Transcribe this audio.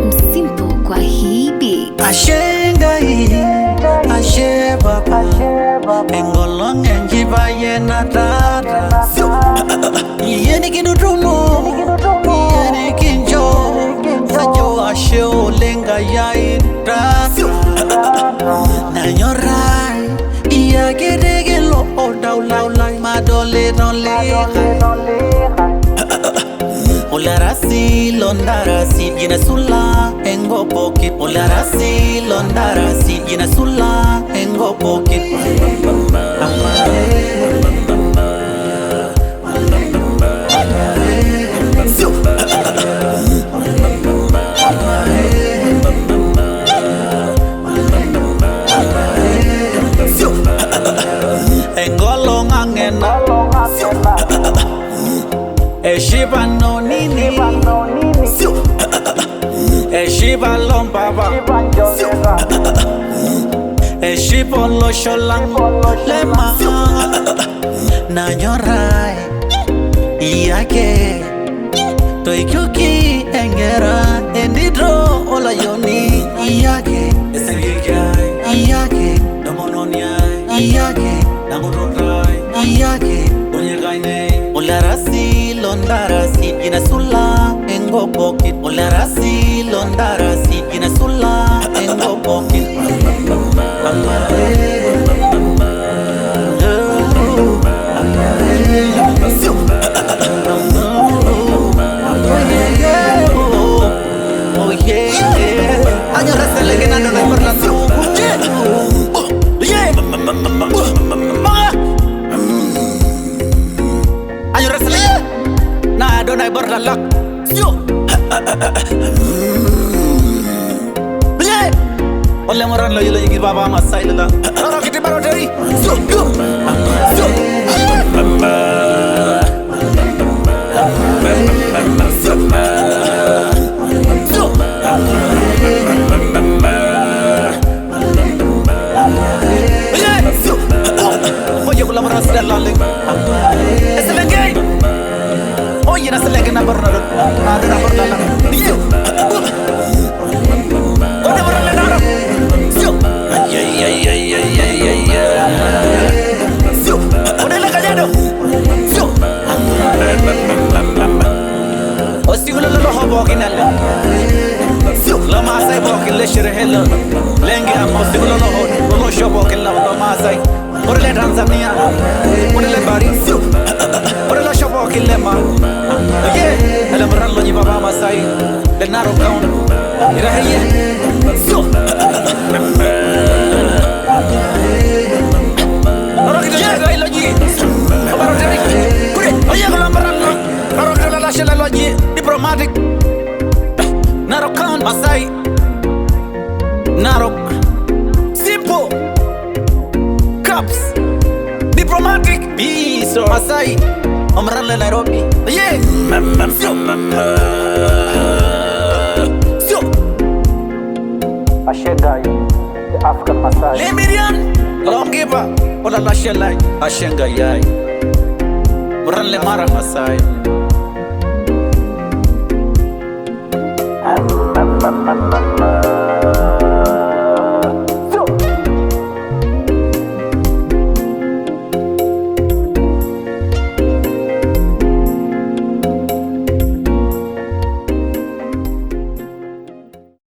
Msimpo kwa hii beat. Ashengai, ashe baba, engolong enjiba yena tata. Yeni kidutuno, yeni kinjo, sajo ashe olenga ya ita. Nanyorai, iya gedege lo odaulai, madole nole. Olarasi londarasi jina sula engo pocket. Olarasi londarasi jina sula engo pocket. Engolo ngangena Eshiba no nini Eshiba lombaba Eshiba lo sholang lema Nanyorai Iyake Toikyuki engera Endidro ola yoni Iyake Iyake Iyake Iyake Olarasi londarasi jina sula engo pocket. Olarasi londarasi jina sula engo pocket. Oh yeah, aja rasa lagi nanda dan berlaku. Ayo rasanya, nah donai berlalak, yo. Beli, oleh moran lo yelo yigi baba masai lela. Orang kita baru dari, yo, yo, yo. Oh iya nasi lagi na baru ada na baru dalam. Yo, oh dia baru dalam. Yo, ya. Yo, oh dia lagi ada. Yo, oh si gula lo hobo kinale. Yo, lama saya bawa kile shirhelo. Lengi amo si gula lo shobo kinla lama saya. Orle Tanzania, orle Paris, orle shopo kilema. Yeah, ele marallo ni baba Masai, le naro kaun. Ira hiye. So. Ora kita jaga lagi. Baru dari. Kure, oye kalau marallo. Baru kita lashe lagi diplomatic. Naro kaun Masai. Naro simple. Diplomatic peace Masai Omran le Nairobi. Yeah, so Ashengai the African Masai Lemirian Longiba Ola la Shelai Ashengai Omran le Mara Masai